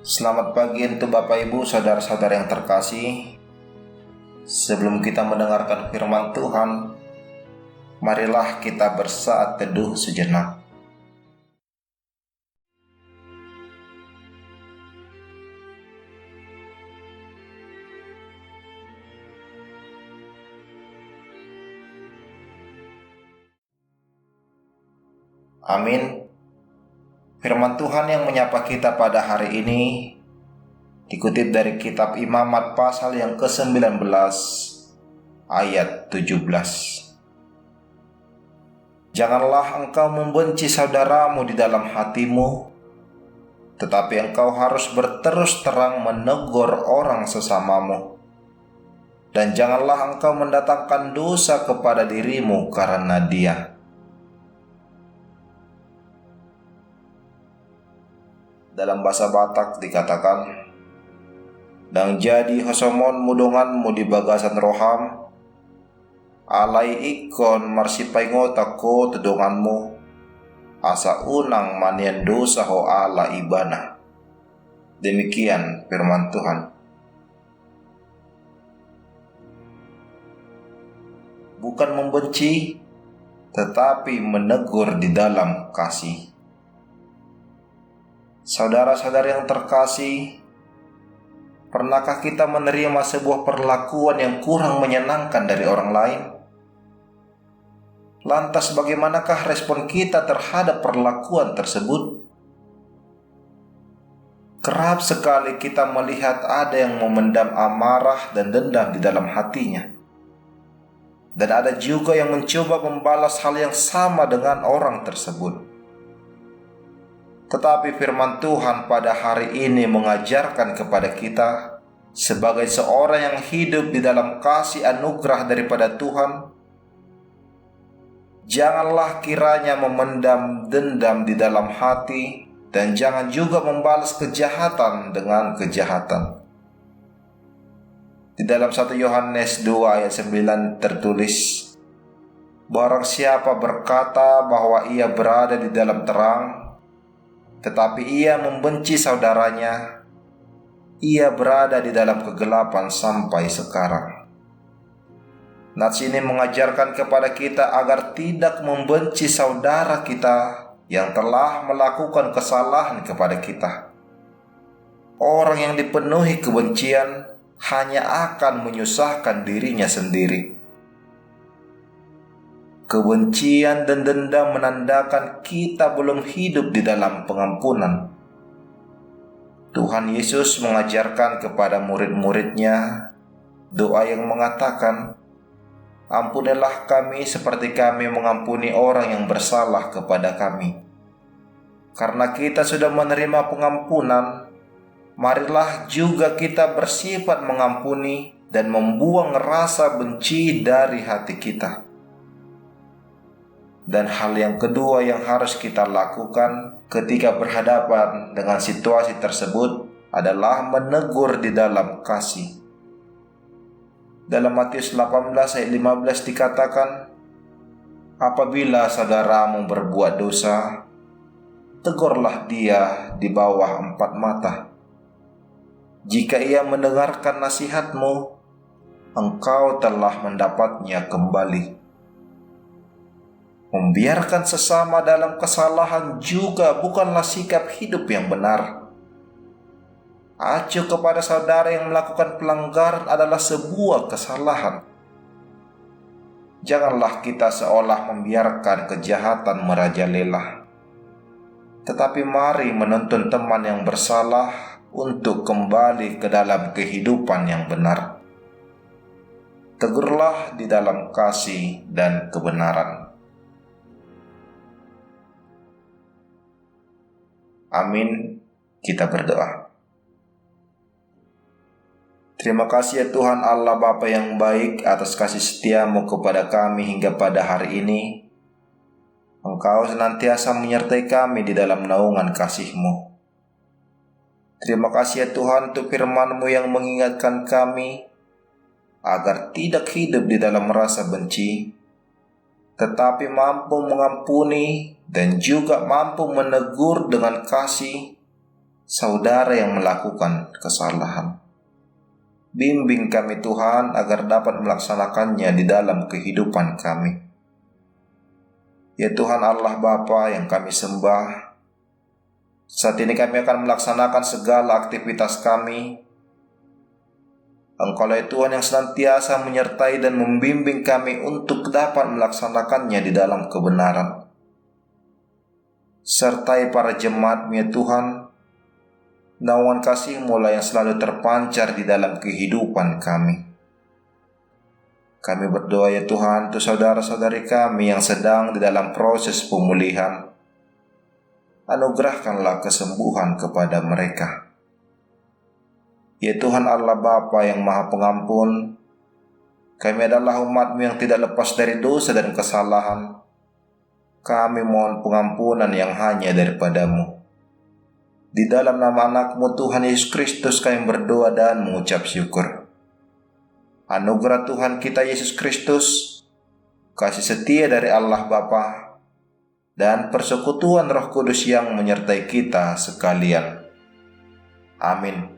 Selamat pagi untuk Bapak Ibu, saudara-saudara yang terkasih. Sebelum kita mendengarkan firman Tuhan, marilah kita bersaat teduh sejenak. Amin. Firman Tuhan yang menyapa kita pada hari ini dikutip dari kitab Imamat pasal yang ke-19 ayat 17. Janganlah engkau membenci saudaramu di dalam hatimu, tetapi engkau harus berterus terang menegur orang sesamamu. Dan janganlah engkau mendatangkan dosa kepada dirimu karena dia. Dalam bahasa Batak dikatakan, "Dang jadi hosomon mudonganmu di bagasan roham, alai ikon marsipaingo ko tedonganmu, asa unang manian dosa ho ala ibana." Demikian firman Tuhan. Bukan membenci, tetapi menegur di dalam kasih. Saudara-saudara yang terkasih, pernahkah kita menerima sebuah perlakuan yang kurang menyenangkan dari orang lain? Lantas bagaimanakah respon kita terhadap perlakuan tersebut? Kerap sekali kita melihat ada yang memendam amarah dan dendam di dalam hatinya. Dan ada juga yang mencoba membalas hal yang sama dengan orang tersebut. Tetapi firman Tuhan pada hari ini mengajarkan kepada kita, sebagai seorang yang hidup di dalam kasih anugerah daripada Tuhan, janganlah kiranya memendam dendam di dalam hati, dan jangan juga membalas kejahatan dengan kejahatan. Di dalam 1 Yohanes 2 ayat 9 tertulis, "Barang siapa berkata bahwa ia berada di dalam terang, tetapi ia membenci saudaranya, ia berada di dalam kegelapan sampai sekarang." Nats ini mengajarkan kepada kita agar tidak membenci saudara kita yang telah melakukan kesalahan kepada kita. Orang yang dipenuhi kebencian hanya akan menyusahkan dirinya sendiri. Kebencian dan dendam menandakan kita belum hidup di dalam pengampunan. Tuhan Yesus mengajarkan kepada murid-muridnya doa yang mengatakan, "Ampunilah kami seperti kami mengampuni orang yang bersalah kepada kami." Karena kita sudah menerima pengampunan, marilah juga kita bersifat mengampuni dan membuang rasa benci dari hati kita. Dan hal yang kedua yang harus kita lakukan ketika berhadapan dengan situasi tersebut adalah menegur di dalam kasih. Dalam Matius 18 ayat 15 dikatakan, "Apabila saudaramu berbuat dosa, tegurlah dia di bawah 4 mata. Jika ia mendengarkan nasihatmu, engkau telah mendapatnya kembali." Membiarkan sesama dalam kesalahan juga bukanlah sikap hidup yang benar. Acuh kepada saudara yang melakukan pelanggaran adalah sebuah kesalahan. Janganlah kita seolah membiarkan kejahatan merajalela. Tetapi mari menuntun teman yang bersalah untuk kembali ke dalam kehidupan yang benar. Tegurlah di dalam kasih dan kebenaran. Amin. Kita berdoa. Terima kasih ya Tuhan Allah Bapa yang baik atas kasih setia-Mu kepada kami hingga pada hari ini. Engkau senantiasa menyertai kami di dalam naungan kasih-Mu. Terima kasih ya Tuhan untuk firman-Mu yang mengingatkan kami agar tidak hidup di dalam rasa benci, tetapi mampu mengampuni dan juga mampu menegur dengan kasih saudara yang melakukan kesalahan. Bimbing kami Tuhan agar dapat melaksanakannya di dalam kehidupan kami. Ya Tuhan Allah Bapa yang kami sembah, saat ini kami akan melaksanakan segala aktivitas kami. Engkaulah Tuhan yang senantiasa menyertai dan membimbing kami untuk dapat melaksanakannya di dalam kebenaran. Sertai para jemaat-Mu ya Tuhan, naungan kasih-Mu yang selalu terpancar di dalam kehidupan kami. Kami berdoa ya Tuhan untuk saudara-saudari kami yang sedang di dalam proses pemulihan. Anugerahkanlah kesembuhan kepada mereka. Ya Tuhan Allah Bapa yang Maha Pengampun, kami adalah umat-Mu yang tidak lepas dari dosa dan kesalahan. Kami mohon pengampunan yang hanya daripada-Mu. Di dalam nama anak-Mu Tuhan Yesus Kristus kami berdoa dan mengucap syukur. Anugerah Tuhan kita Yesus Kristus, kasih setia dari Allah Bapa, dan persekutuan Roh Kudus yang menyertai kita sekalian. Amin.